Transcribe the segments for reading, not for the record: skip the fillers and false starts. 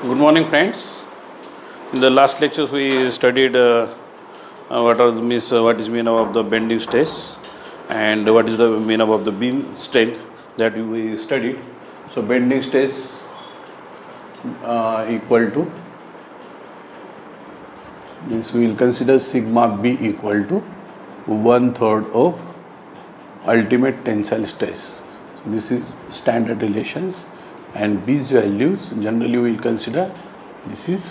Good morning, friends. In the last lectures, we studied what is mean of the bending stress and what is the mean of the beam strength that we studied. So, bending stress equal to means we will consider sigma B equal to 1/3 of ultimate tensile stress. So, this is standard relations, and these values generally we will consider this is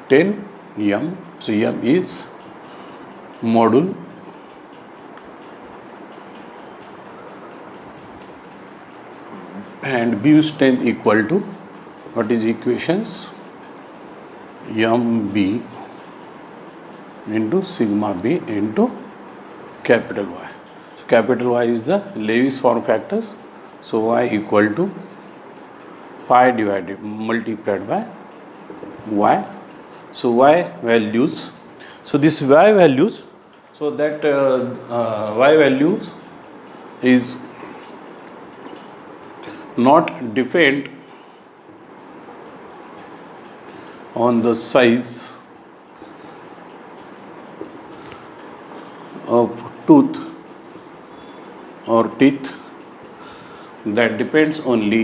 10 m. So, m is module and beam strength equal to what is equations mb into sigma b into capital Y. So, capital Y is the Lewis form factors. So, Y equal to pi divided multiplied by Y. So, Y values. So, this Y values, so that Y values is not depend on the size of tooth or teeth, that depends only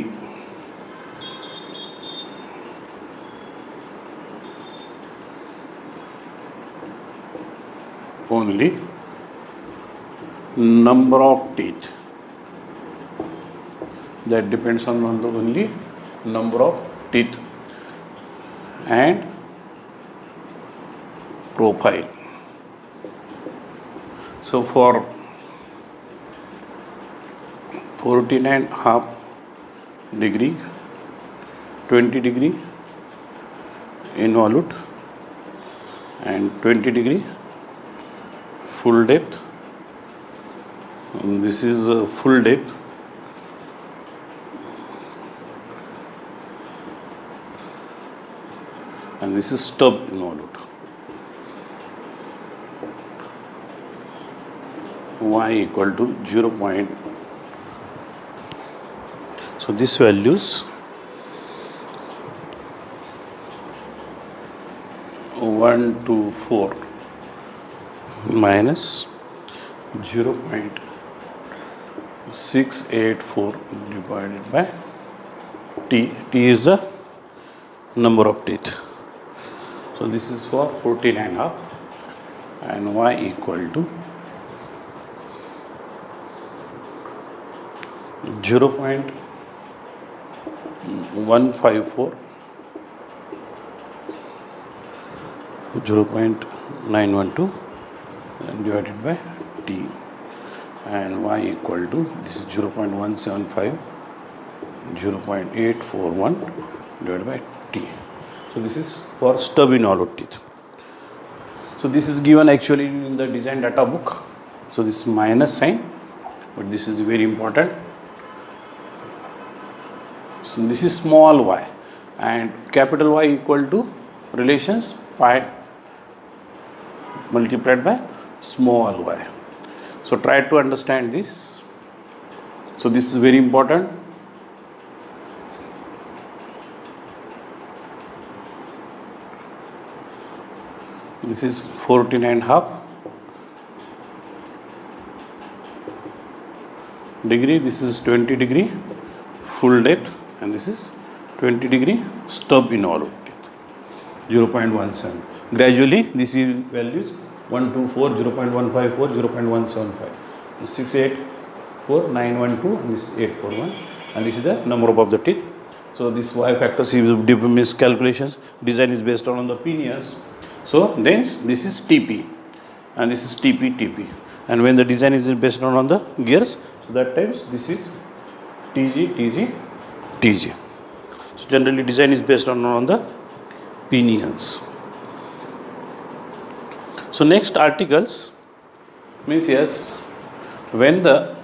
number of teeth, that depends on the only number of teeth and profile. So, for 14.5 degree, 20 degree involute and 20 degree full depth, and this is full depth, and this is stub involute. Y equal to 0. So, this values 124 minus 0.684 divided by T. T is the number of teeth. So, this is for 14.5 and Y equal to 0.154, 0.912 and divided by T, and Y equal to this is 0.175, 0.841 divided by T. So, this is for stub involute teeth. So, this is given actually in the design data book. So, this minus sign, but this is very important. So, this is small y and capital Y equal to relations pi multiplied by small y. So, try to understand this. So, this is very important. This is 14.5 degree, this is 20 degree full depth, and this is 20 degree stub involute, 0.17. Gradually, this is values 124, 0.154, 0.175, 684, 912, and this is 841, and this is the number of the teeth. So, this Y factors is calculations. Design is based on the pinions. So, then this is TP, and this is TP, and when the design is based on the gears, so that times this is TG. So, generally design is based on the pinions. So, next articles means yes, when the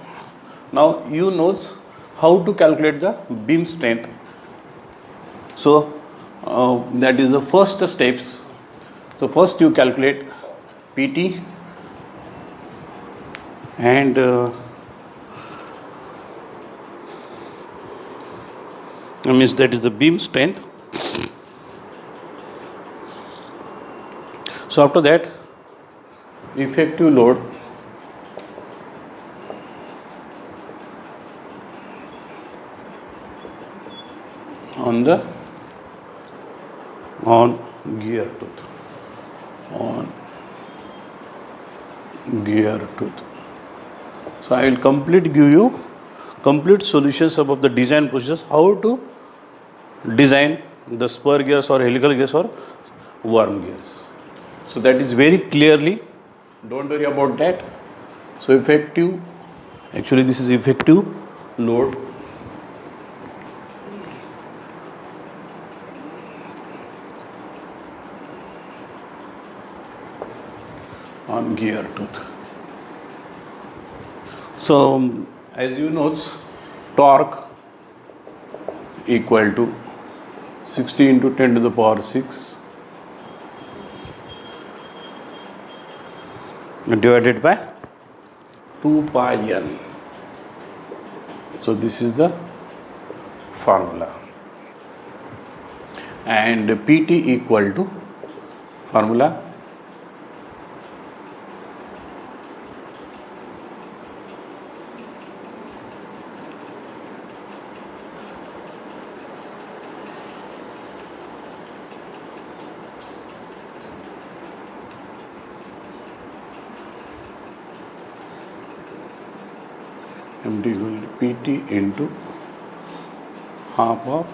now you knows how to calculate the beam strength. So, that is the first steps. So, first you calculate PT and means that is the beam strength. So after that, effective load on gear tooth, on gear tooth. So I will give you complete solutions about the design process, how to design the spur gears or helical gears or worm gears. So that is very clearly, don't worry about that. So effective, actually this is effective load on gear tooth. So as you know, torque equal to 60 into 10 to the power 6 divided by 2 pi n. So this is the formula, and PT equal to formula MT equal to PT into half of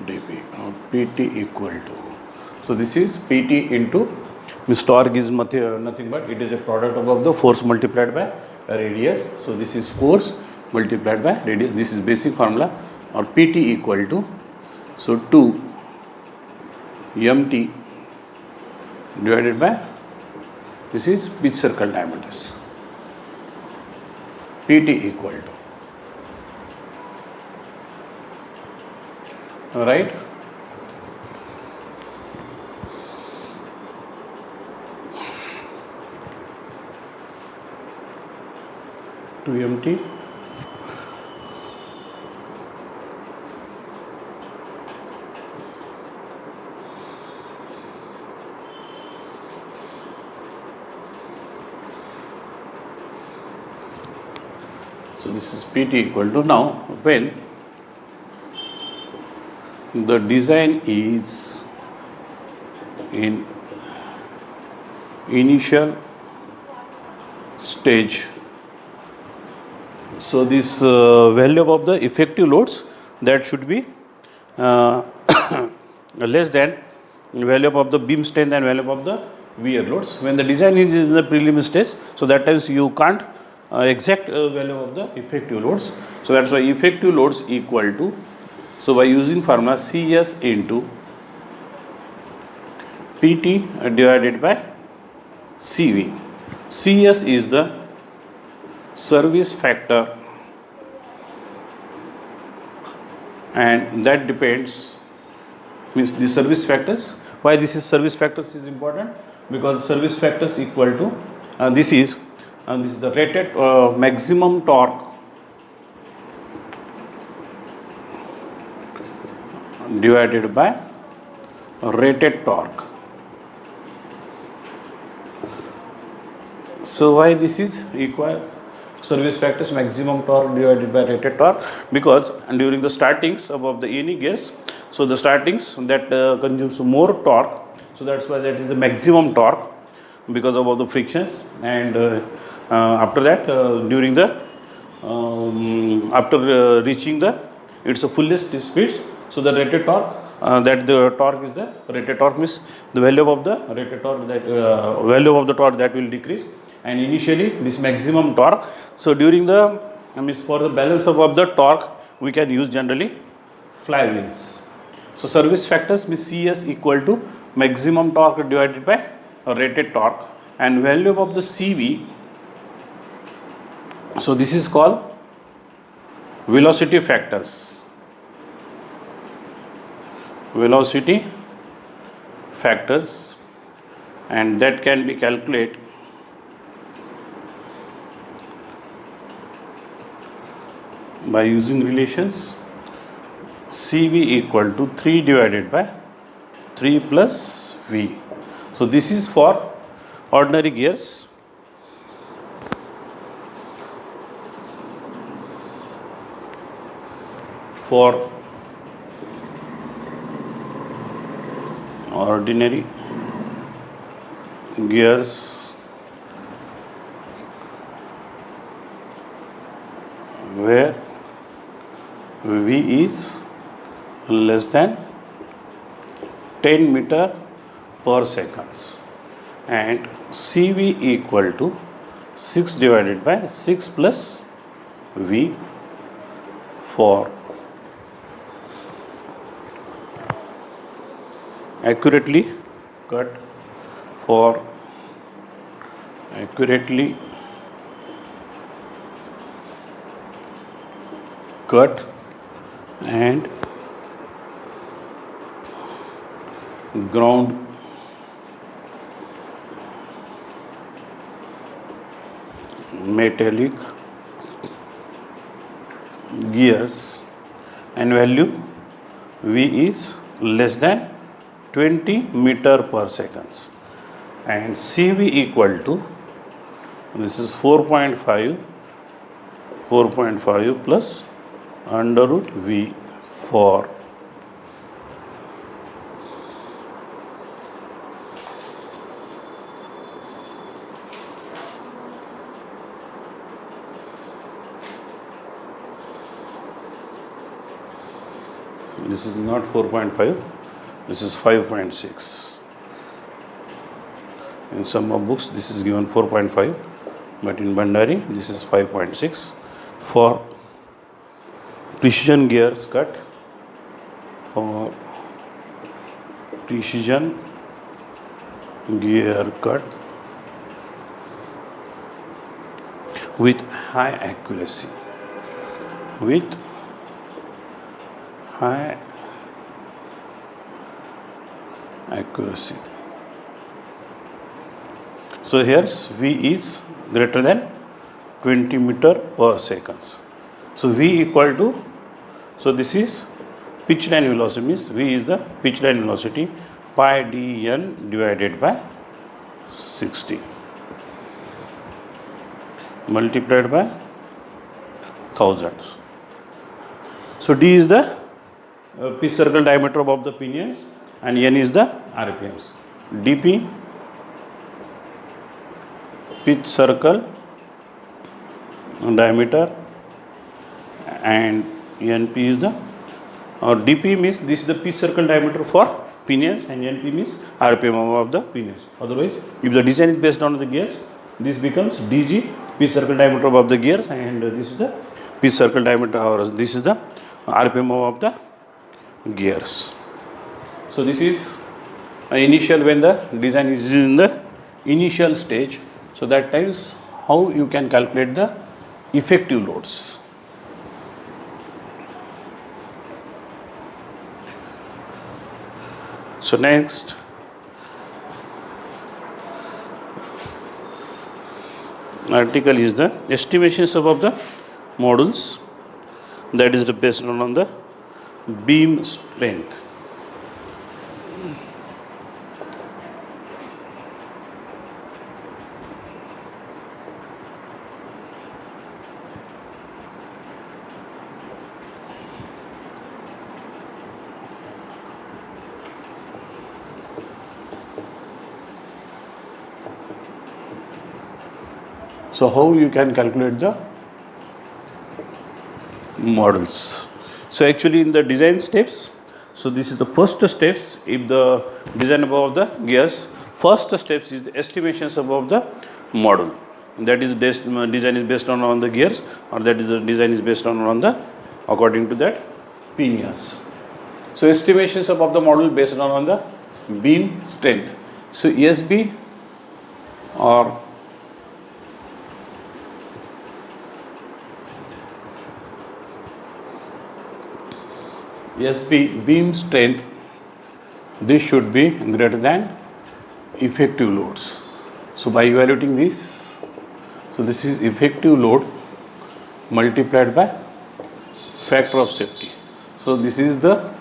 dP, or PT equal to. So this is PT into, this torque is nothing but it is a product of the force multiplied by radius. So this is force multiplied by radius. This is basic formula, or PT equal to, so 2 MT divided by, this is pitch circle diameters, PT equal to, all right. To MT so this is PT equal to. Now when the design is in initial stage, so this value of the effective loads, that should be less than value of the beam strength and value of the wear loads. When the design is in the prelim stage, so that times you can't exact value of the effective loads. So that's why effective loads equal to, so by using formula CS into PT divided by CV. CS is the service factor, and that depends, means the service factors. Why this is service factors is important? Because service factors equal to this is the rated maximum torque divided by rated torque. So why this is equal? Service factors maximum torque divided by rated torque, because during the startings of the any gears, so the startings that consumes more torque, so that's why that is the maximum torque because of the frictions, and after that during the after reaching the its fullest speeds, so the rated torque, that the torque is the rated torque, means the value of the rated torque, that value of the torque that will decrease, and initially this maximum torque. So during the means for the balance of the torque, we can use generally flywheels. So service factors means CS equal to maximum torque divided by rated torque, and value of the CV, so this is called velocity factors. Velocity factors, and that can be calculated by using relations CV equal to 3 divided by 3 plus V. So this is for ordinary gears. For ordinary gears where V is less than 10 meter per seconds and CV equal to 6 divided by 6 plus V for accurately cut and ground metallic gears and value V is less than 20 meter per seconds and CV equal to, this is 4.5 plus under root V for this is not 4.5, this is 5.6. In some of books this is given 4.5, but in Bhandari this is 5.6 for precision gears cut, for precision gear cut with high accuracy, So here's V is greater than 20 meter per seconds. So V equal to, so this is pitch line velocity, means V is the pitch line velocity pi dn divided by 60 multiplied by 1000. So D is the pitch circle diameter of the pinions and N is the RPMs. dP pitch circle diameter and NP is the, or dP means this is the pitch circle diameter for pinions and NP means RPM of the pinions. Otherwise, if the design is based on the gears, this becomes DG pitch circle diameter of the gears and this is the pitch circle diameter, or this is the RPM of the gears. So this is initial when the design is in the initial stage. So that times how you can calculate the effective loads. So next, article is the estimations of the modules, that is based on the beam strength. So how you can calculate the models? So actually in the design steps, so this is the first steps. If the design above the gears, first steps is the estimations above the model. That is design is based on the gears, or that is the design is based on the according to that pinions. So estimations above the model based on the beam strength. So ESB or SB beam strength, this should be greater than effective loads. So by evaluating this, so this is effective load multiplied by factor of safety. So this is the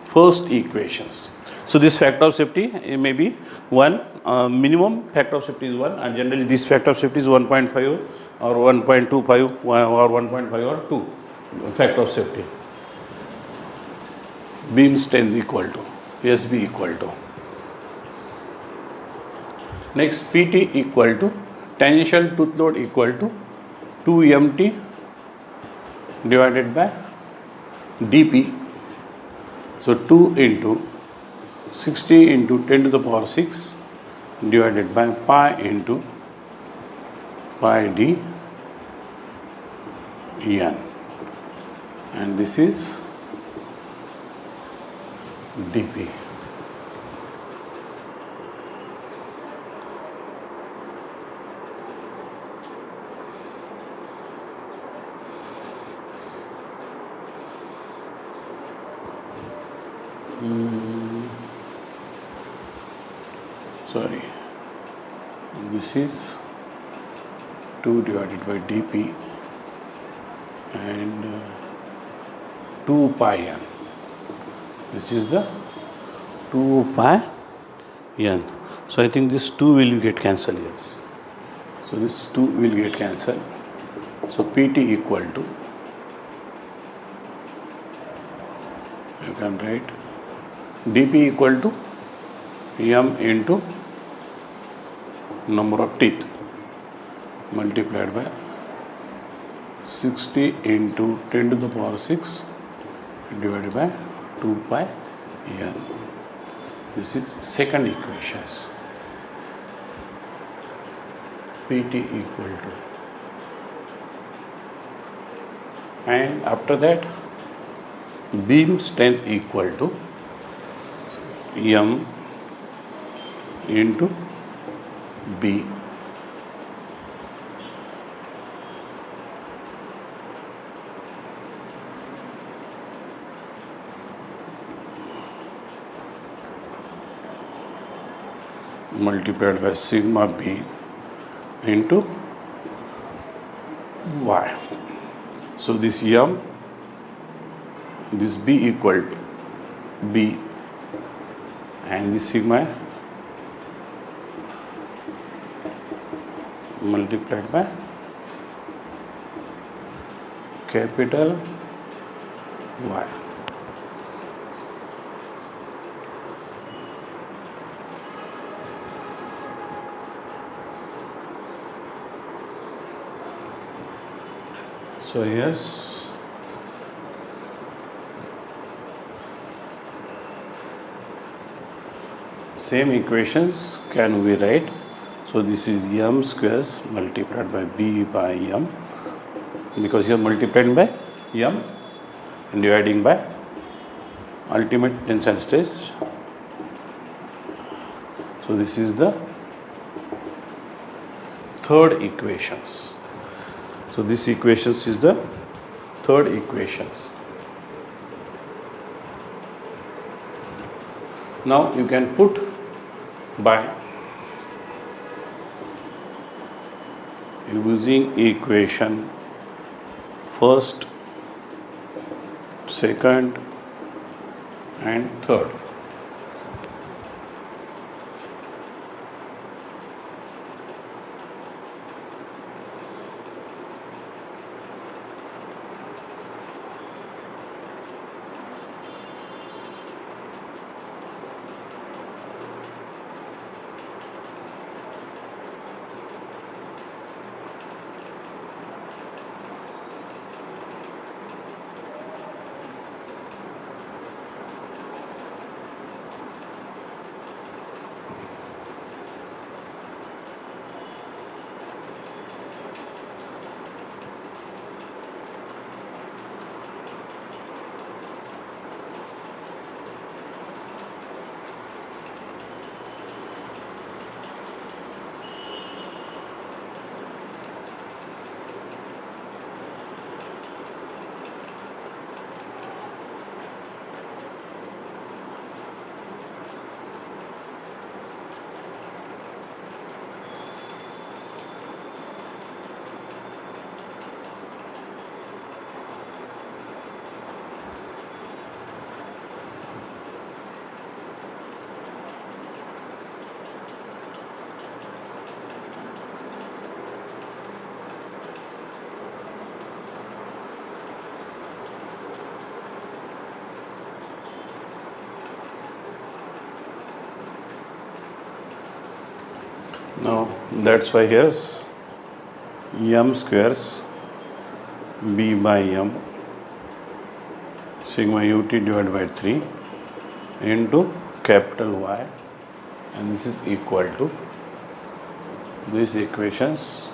first equations. So this factor of safety may be 1, minimum factor of safety is 1, and generally this factor of safety is 1.5 or 1.25 or 1.5 or 2 factor of safety. Beam strength equal to SB equal to. Next, PT equal to tangential tooth load equal to 2 MT divided by DP. So 2 into 60 into 10 to the power 6 divided by pi into pi d n, and this is dp. Sorry, this is 2 divided by dp and 2 pi n. This is the 2 pi n. So I think this 2 will get cancelled here. So this 2 will get cancelled. So PT equal to, you can write dp equal to m into number of teeth multiplied by 60 into 10 to the power 6 divided by 2 pi n. This is second equation. PT equal to, and after that beam strength equal to m into B multiplied by sigma B into Y. So this m, this B equal to B, and this sigma multiplied by capital Y. So yes, same equations can we write. So this is m squares multiplied by b by m, because here multiplied by m and dividing by ultimate tensile stress. So this is the third equations. So this equations is the third equations. Now you can put by using equation first, second and third. Now that's why here's m squares b by m sigma ut divided by 3 into capital Y, and this is equal to these equations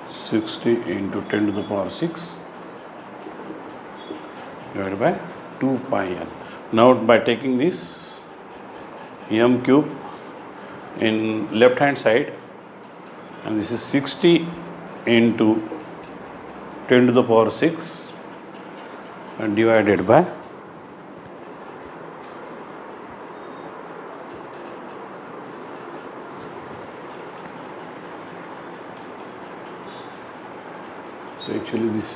60 into 10 to the power 6 divided by 2 pi n. Now by taking this m cube in left hand side, and this is 60 into 10 to the power 6 and divided by so actually this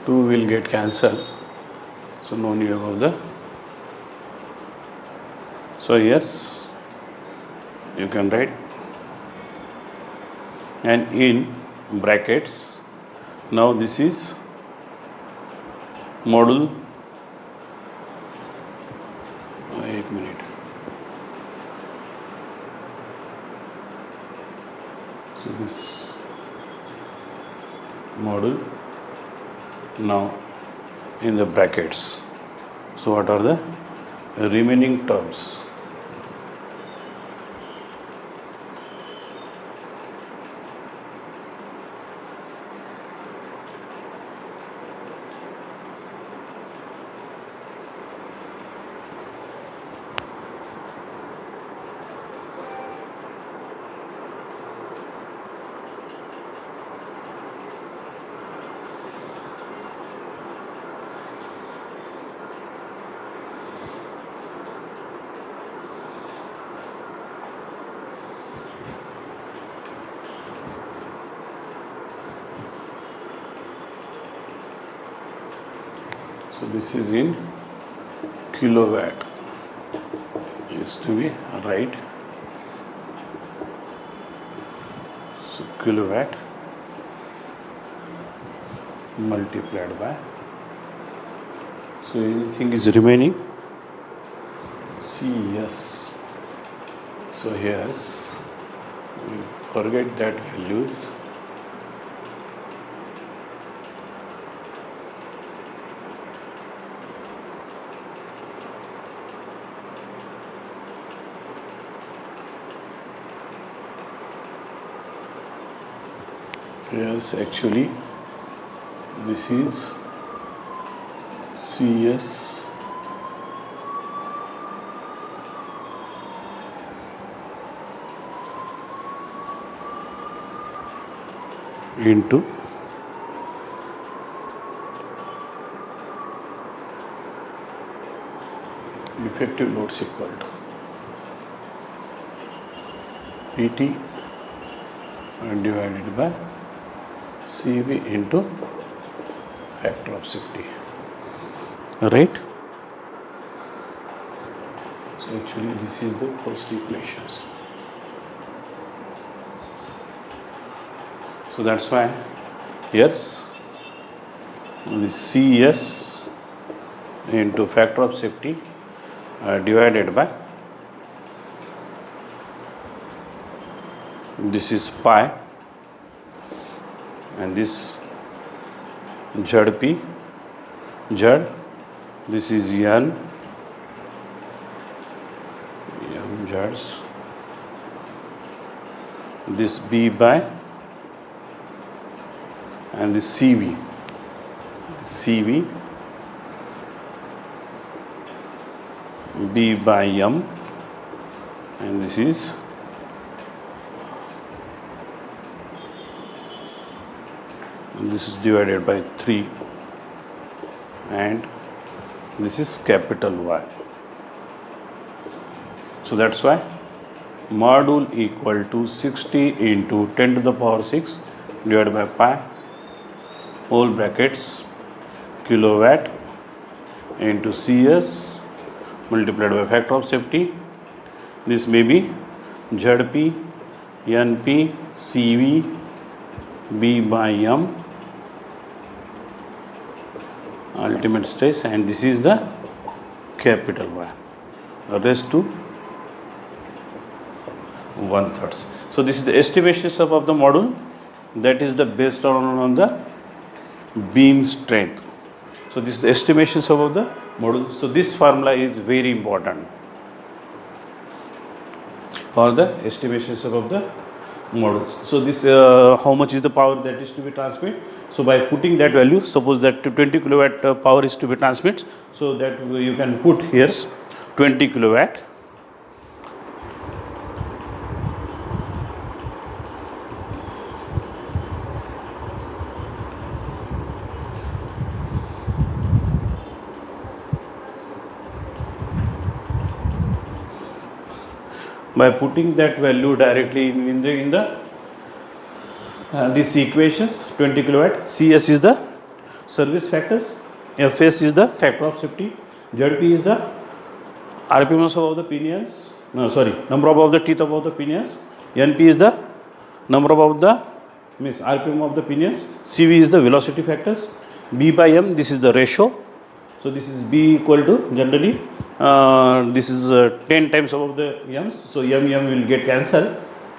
2 will get cancelled, so no need of the, so yes you can write, and in brackets now this is module, एक minute, so this module now in the brackets. So what are the remaining terms? So this is in kilowatt, used to be right, so kilowatt multiplied by, so anything is remaining, CS, so here's we forget that values, yes actually this is CS into effective loads equal to PT divided by CV into factor of safety, right? So actually this is the first equations. So that's why yes, the CS into factor of safety divided by, this is pi, and this ZP, Z, this is N, Zs, this B by, and this CV, B by M, and this is divided by 3, and this is capital Y. So that's why module equal to 60 into 10 to the power 6 divided by pi, whole brackets, kilowatt into CS multiplied by factor of safety. This may be ZP, NP, CV, B by M, ultimate stress, and this is the capital Y. raised to 1/3. So this is the estimations of the module, that is the based on the beam strength. So this is the estimations of the module. So this formula is very important for the estimations of the modules. So this how much is the power that is to be transmitted. So by putting that value, suppose that 20 kilowatt power is to be transmitted, so that you can put here 20 kilowatt. By putting that value directly in the these equations, 20 kilowatt, CS is the service factors, Fs is the factor of safety, Zp is the RPMs of the pinions, number of the teeth above the pinions, Np is the number of the RPM of the pinions, Cv is the velocity factors, B by M, this is the ratio. So this is B equal to generally this is 10 times above the M's, so M will get cancelled,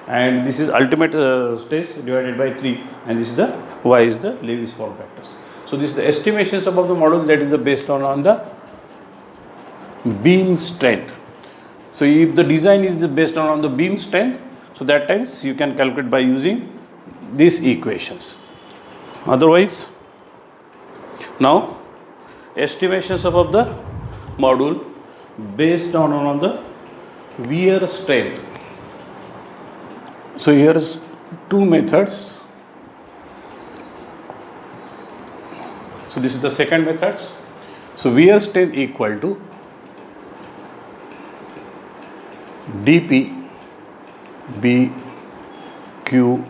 and this is ultimate stress divided by 3, and this is the Y is the Lewis form factors. So this is the estimations above the model, that is the based on the beam strength. So if the design is based on the beam strength, so that times you can calculate by using these equations. Otherwise, now estimations of the module based on the wear strength. So here is two methods. So this is the second methods. So wear strength equal to dP B Q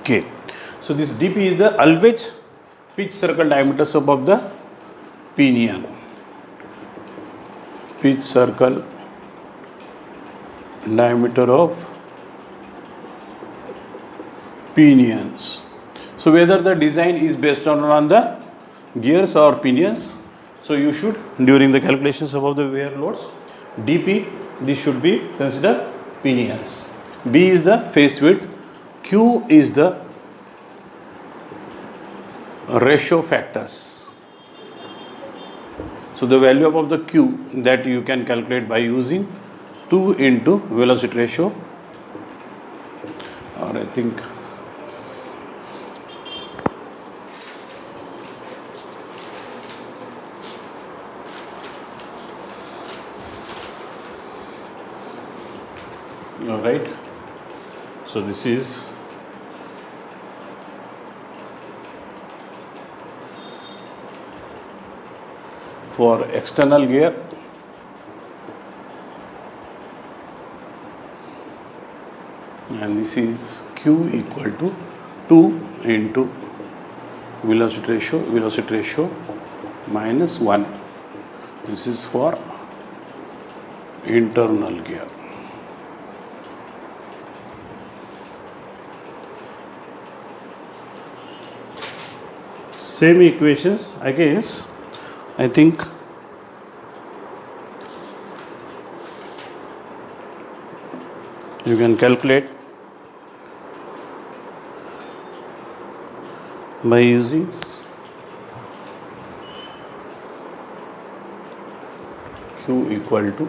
K. So this dP is the always pitch circle diameters above the pinion. Pitch circle diameter of pinions. So whether the design is based on the gears or pinions, so you should, during the calculations about the wear loads, dP, this should be considered pinions. B is the face width, Q is the ratio factors. So the value of the Q that you can calculate by using 2 into velocity ratio, or I think all right. So this is for external gear, and this is Q equal to 2 into velocity ratio minus 1. This is for internal gear. Same equations again, I think you can calculate by using Q equal to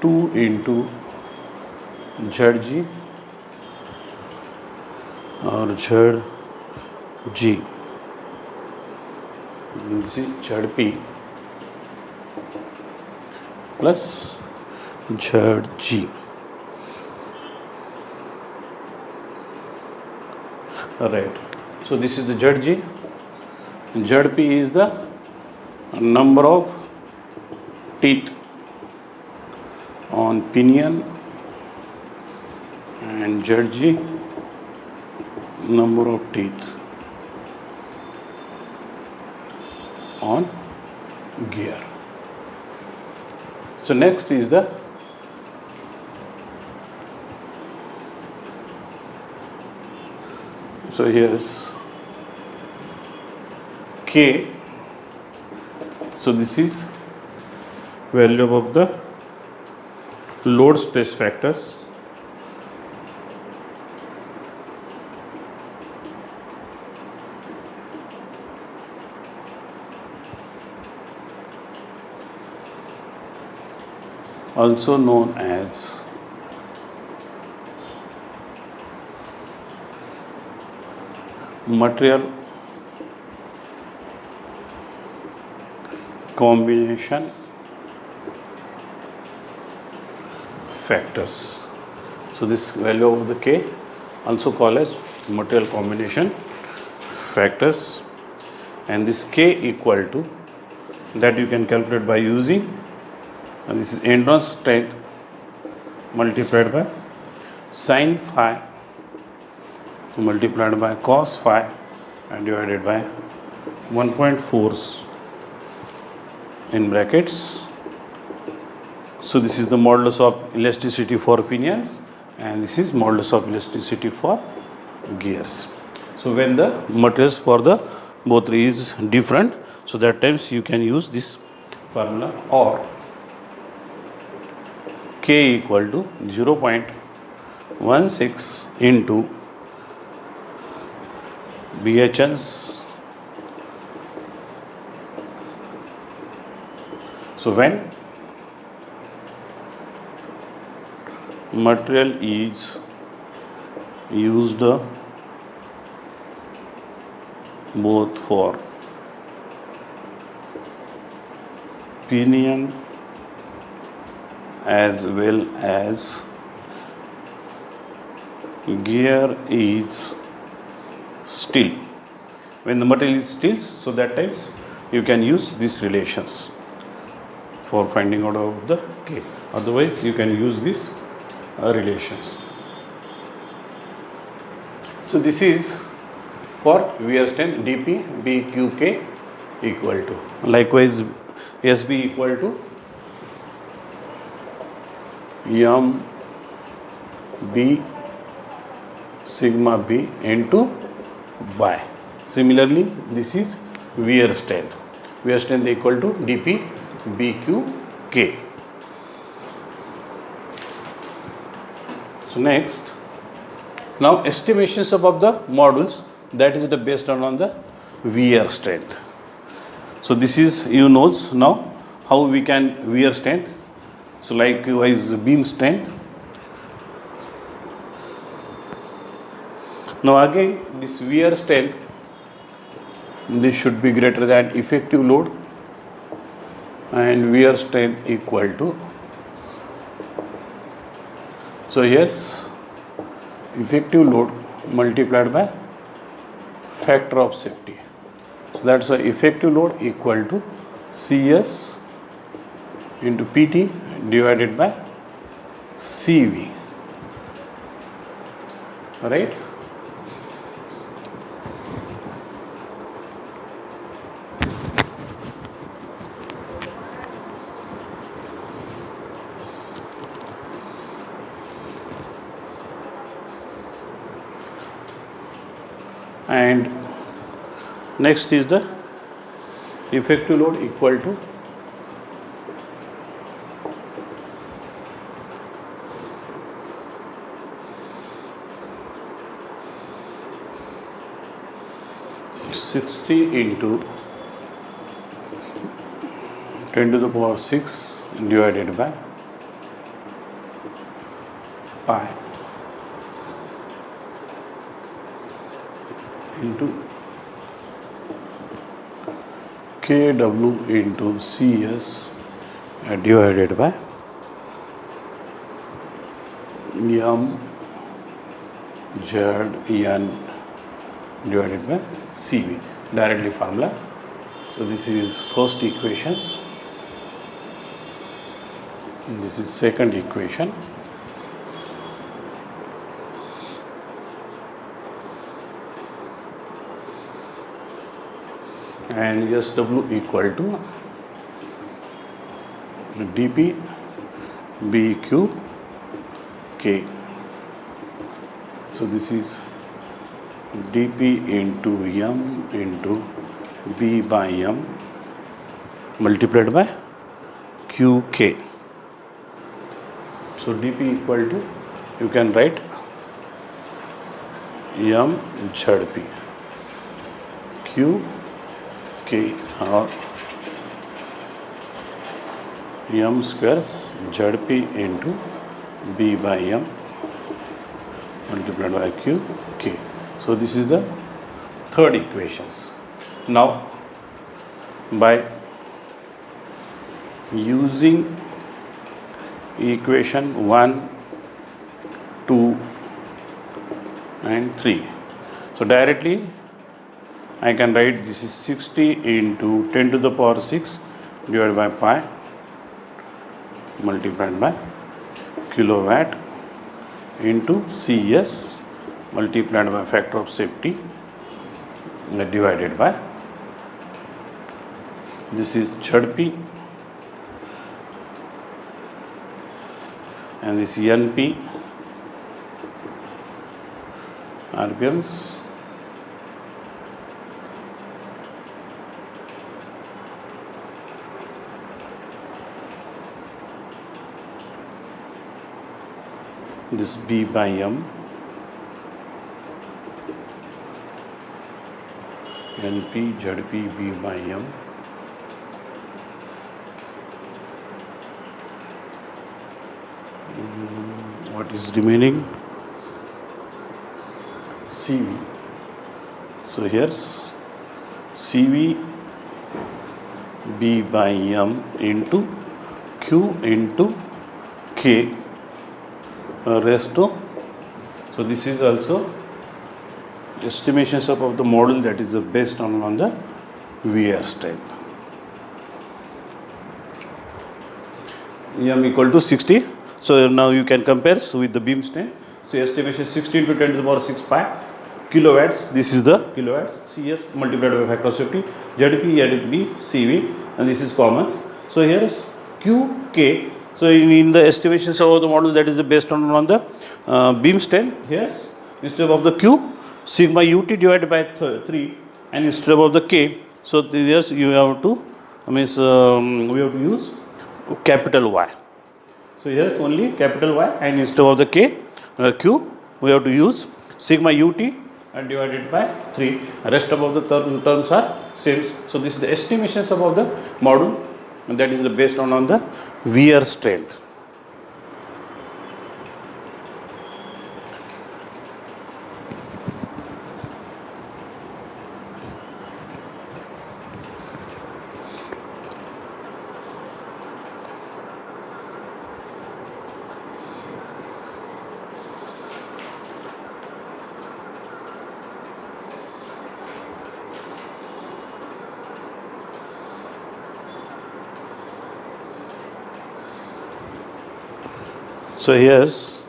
2 into ZG or ZG ZP plus ZG. Alright, so this is the ZG. ZP is the number of teeth on pinion, and ZG number of teeth on gear. So next is the here's K. So this is value of the load stress factors also known as material combination factors. So this value of the K also called as material combination factors, and this K equal to that you can calculate by using, and this is endurance strength multiplied by sin phi multiplied by cos phi and divided by 1.4 in brackets. So this is the modulus of elasticity for pinions, and this is modulus of elasticity for gears. So when the materials for the both is different, so that times you can use this formula, or K equal to 0.16 into BHNs. So when material is used both for pinion as well as gear is steel. When the material is steel, so that times you can use these relations for finding out of the K. Otherwise you can use these relations. So this is for wear strength dP BQK equal to, likewise SB equal to m B sigma B into Y. Similarly, this is wear strength. Wear strength equal to dP BQK. So next, now estimations about the modules, that is the based on the wear strength. So this is, you knows now how we can wear strength. So likewise beam strength. Now again this wear strength, this should be greater than effective load, and wear strength equal to, so here's effective load multiplied by factor of safety. So that's why effective load equal to CS into PT divided by CV. Right? And next is the effective load equal to into 10 to the power 6 divided by pi into kW into CS divided by mZn divided by CV, directly formula. So this is first equations, this is second equation, and SW equal to dP BQK. So this is dP into m into B by m multiplied by QK. So dP equal to, you can write m ZP QK or m squares ZP into B by m multiplied by QK. So this is the third equations. Now by using equation 1, 2 and 3, so directly I can write this is 60 into 10 to the power 6 divided by pi multiplied by kilowatt into CS multiplied by factor of safety divided by, this is ZP and this NP RPMs this B by M NP ZP B by M what is remaining? CV. So here's CV B by M into Q into K raised to, so this is also estimations of the model that is based on the VR strength. M equal to 60. So now you can compare with the beam strength. So estimation 60 into 10 to the power 6 pi kilowatts. This is the kilowatts. CS multiplied by factor of safety. ZP, ZP, CV, and this is common. So here is QK. So in the estimations of the model that is based on the beam strength, here instead of the Q, sigma UT divided by 3, and instead of the K, so yes, you have to we have to use capital Y. So here's only capital Y, and instead of the K, Q, we have to use sigma UT and divided by 3. Rest of the terms are same. So this is the estimations about the model, and that is based on the wear strength. So here's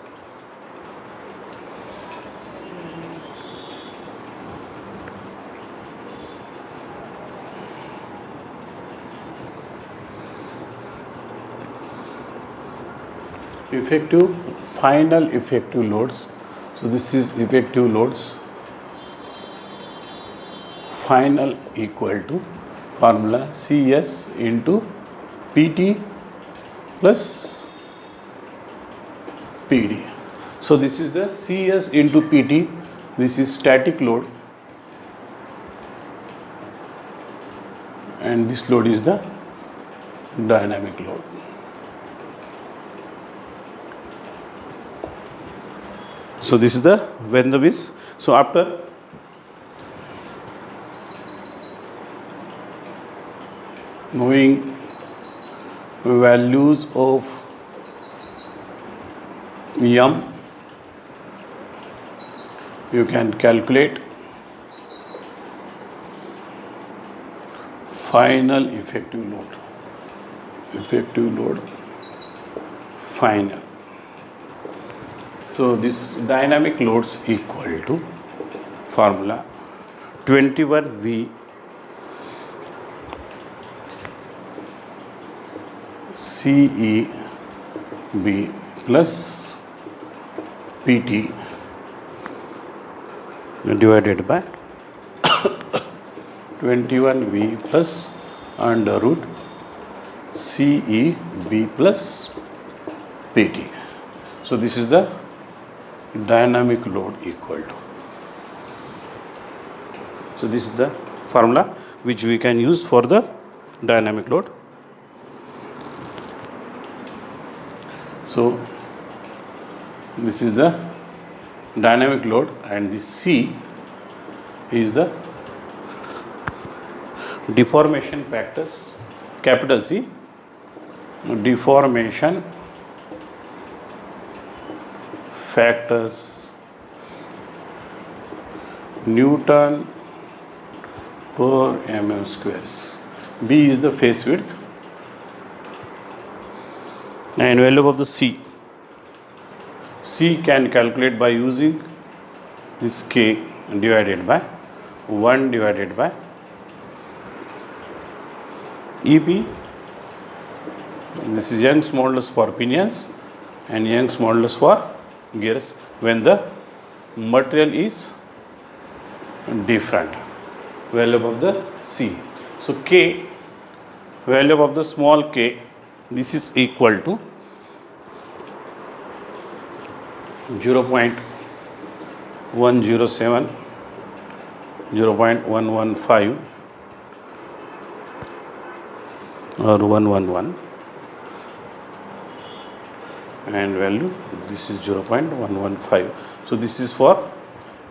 final effective loads. So this is effective loads final equal to formula CS into PT plus PD. So this is the CS into PT, this is static load, and this load is the dynamic load. So this is the when the is. So after knowing values of M, you can calculate final effective load. Effective load final. So this dynamic loads equal to formula 21V CEB plus PT divided by 21V plus under root CEB plus PT. So this is the dynamic load equal to. So this is the formula which we can use for the dynamic load. So this is the dynamic load, and the C is the deformation factors, capital C, deformation factors, Newton per mm squares. B is the face width, and value of the C. C can calculate by using this K divided by 1 divided by EP. This is Young's modulus for pinions and Young's modulus for gears when the material is different. Value of the C. So K, value of the small k, this is equal to 0.107, 0.115 or 111, and value this is 0.115. So this is for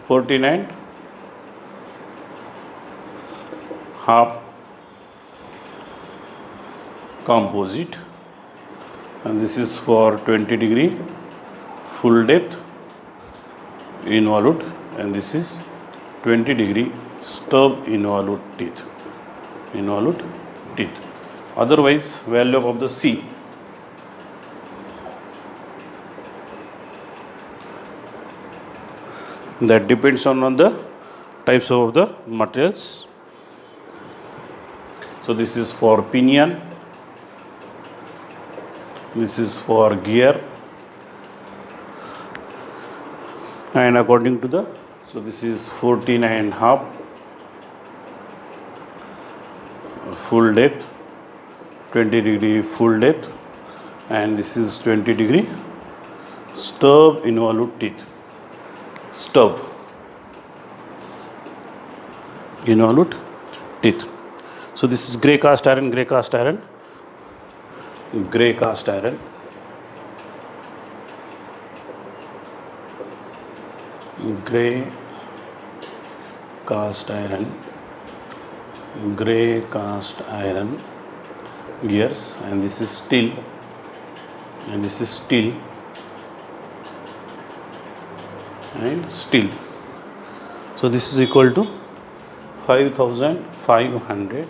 49 half composite, and this is for 20 degree full depth involute, and this is 20 degree stub involute teeth. Otherwise, value of the C, that depends on the types of the materials. So this is for pinion, this is for gear, and according to the, so this is 49.5 full depth, 20 degree full depth, and this is 20 degree stub involute teeth. Stub involute teeth. So this is grey cast iron, grey cast iron, grey cast iron, grey cast iron, grey cast iron gears, and this is steel, and this is steel and steel. So this is equal to 5,500,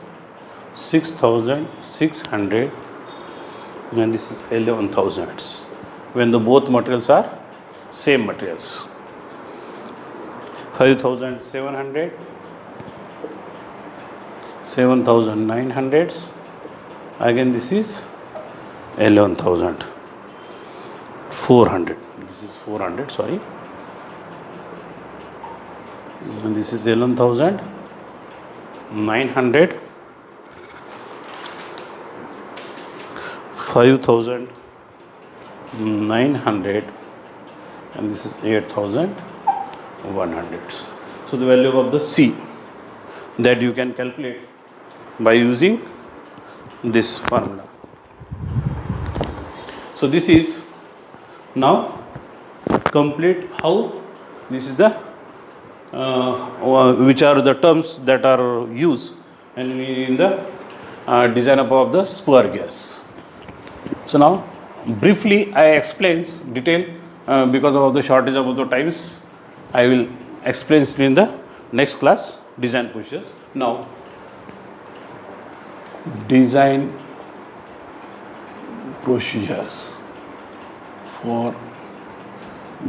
6,600, and this is 11,000 when the both materials are same materials. 5,700, 7,900, again this is 11,400. This is 400, sorry, and this is 11,900, 5,900, and this is 8,100. So the value of the C that you can calculate by using this formula. So this is now complete how this is the which are the terms that are used and in the design of the spur gears. So now briefly I explains detail because of the shortage of the times. I will explain it in the next class, design procedures. Now design procedures for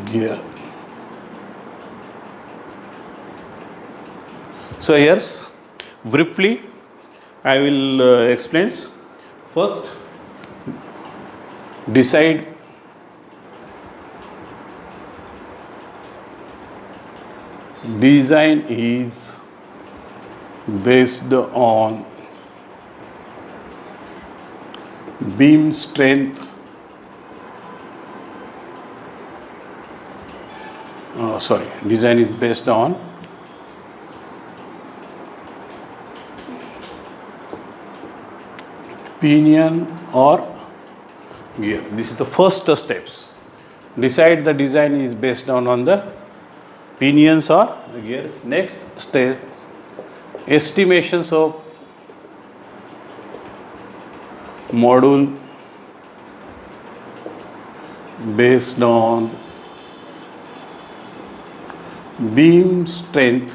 gear. So here's briefly I will explain. First, decide design is based on beam strength, design is based on pinion or gear. This is the first steps. Decide the design is based on the pinions or the gears. Next step, estimations of module based on beam strength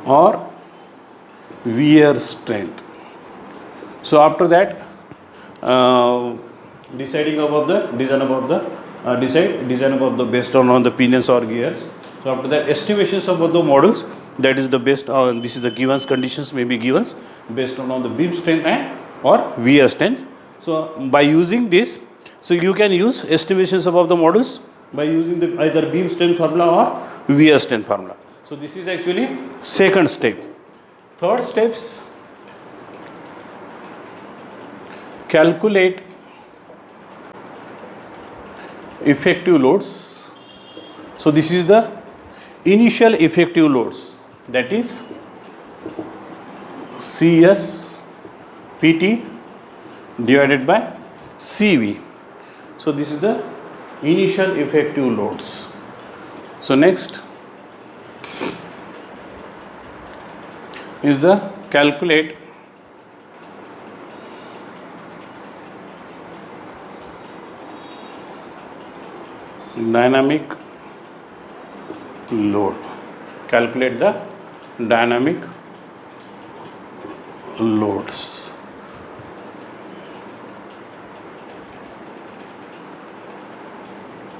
or wear strength. So after that, deciding about the design about the design about the based on the pinions or gears. So after that, estimations about the models, that is the based on, this is the given conditions may be given based on the beam strength and or wear strength. So by using this, so you can use estimations about the models by using the either beam strength formula or wear strength formula. So this is actually second step. Third steps, calculate effective loads. So this is the initial effective loads, that is CS PT divided by CV. So this is the initial effective loads. So next is the calculate dynamic load. Calculate the dynamic loads.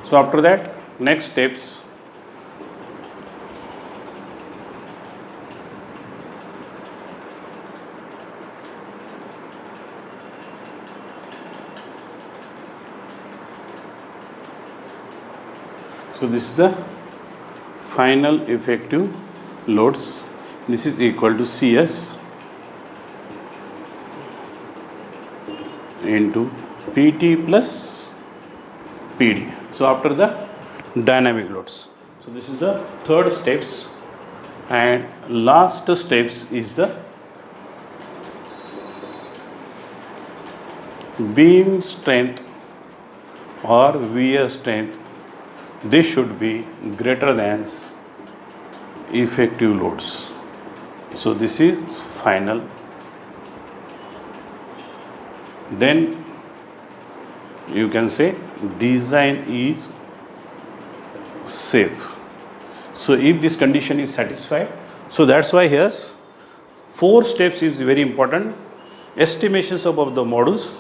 So after that, next steps, so this is the final effective loads. This is equal to CS into PT plus PD. So after the dynamic loads. So this is the third steps, and last steps is the beam strength or wear strength. This should be greater than effective loads. So this is final. Then you can say design is safe. So if this condition is satisfied, so that's why here's 4 steps is very important. Estimations about the modules.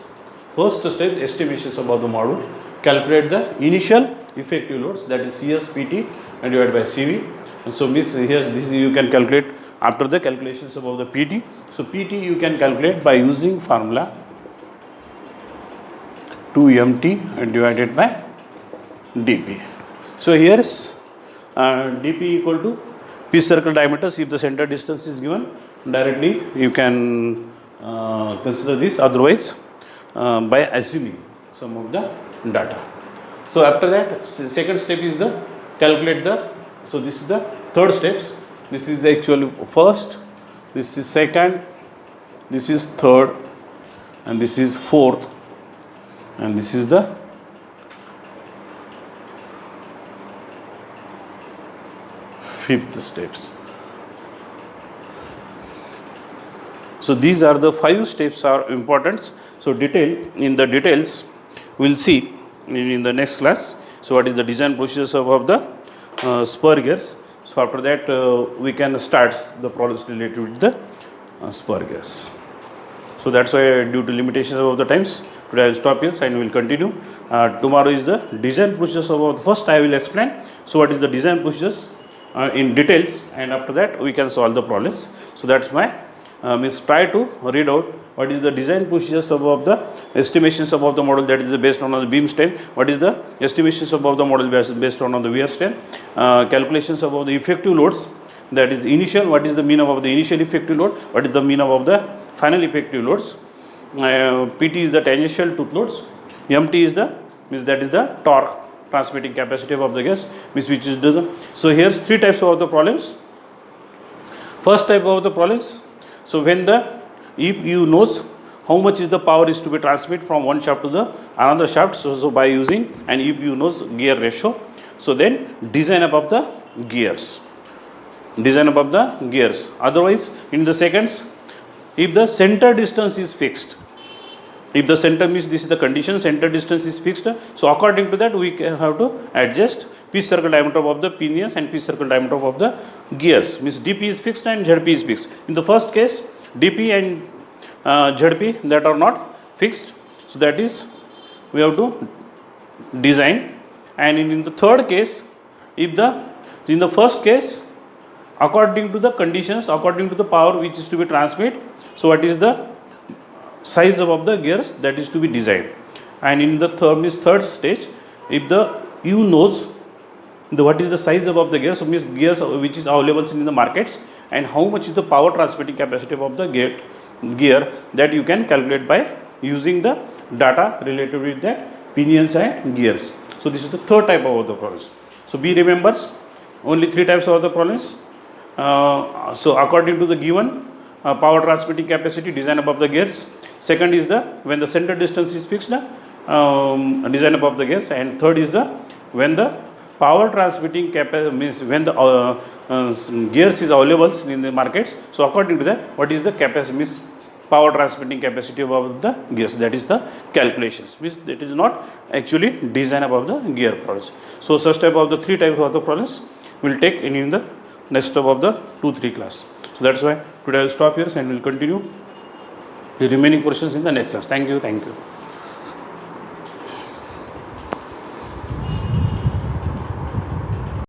First step, estimations about the module. Calculate the initial effective loads, that is CS PT and divided by CV. And so here this you can calculate after the calculations about the PT. So PT you can calculate by using formula 2MT divided by dP. So here is dP equal to pitch circle diameters. If the center distance is given, directly you can consider this, otherwise by assuming some of the data. So after that, second step is the calculate the, so this is the third steps. This is actually first, this is second, this is third, and this is fourth, and this is the fifth steps. So these are the 5 steps are important. So in the details we'll see in the next class. So what is the design procedures of the spur gears. So after that we can start the problems related with the spur gears. So that's why, due to limitations of the times, today I will stop here and we will continue. Tomorrow is the design procedures of first I will explain. So what is the design procedures in details, and after that we can solve the problems. So that's my means try to read out what is the design procedures above the estimations above the model, that is based on the beam strength, what is the estimations above the model based on the wear strength, calculations about the effective loads, that is initial, what is the mean of the initial effective load, what is the mean of the final effective loads. PT is the tangential tooth loads, MT is the means that is the torque transmitting capacity of the gas, means which is the. So here's three types of the problems. First type of the problems, so when the EPU knows how much is the power is to be transmitted from one shaft to the another shaft, so by using an EPU knows gear ratio, so then design above the gears, otherwise in the seconds, if the center distance is fixed, if the center means this is the condition, center distance is fixed, so according to that we have to adjust pitch circle diameter of the pinions and pitch circle diameter of the gears, means DP is fixed and ZP is fixed. In the first case, DP and ZP that are not fixed, so that is we have to design. And in the third case, if in the first case, according to the conditions, according to the power which is to be transmitted, so what is the size of the gears that is to be designed. And in the third stage, if the U knows what is the size of the gears, so means gears which is available in the markets, and how much is the power transmitting capacity of the gear, that you can calculate by using the data related with the pinions and gears. So this is the third type of the problems. So B remembers only three types of the problems. So according to the given power transmitting capacity, design above the gears. Second is the when the center distance is fixed, design above the gears. And third is the when the power transmitting capacity, means when the gears is available in the markets. So according to that, what is the capacity, means power transmitting capacity above the gears, that is the calculations, means that is not actually design above the gear problems. So such type of the three types of the problems will take in the next step of the 2-3 class. So that's why today I will stop here and we will continue the remaining portions in the next class. Thank you.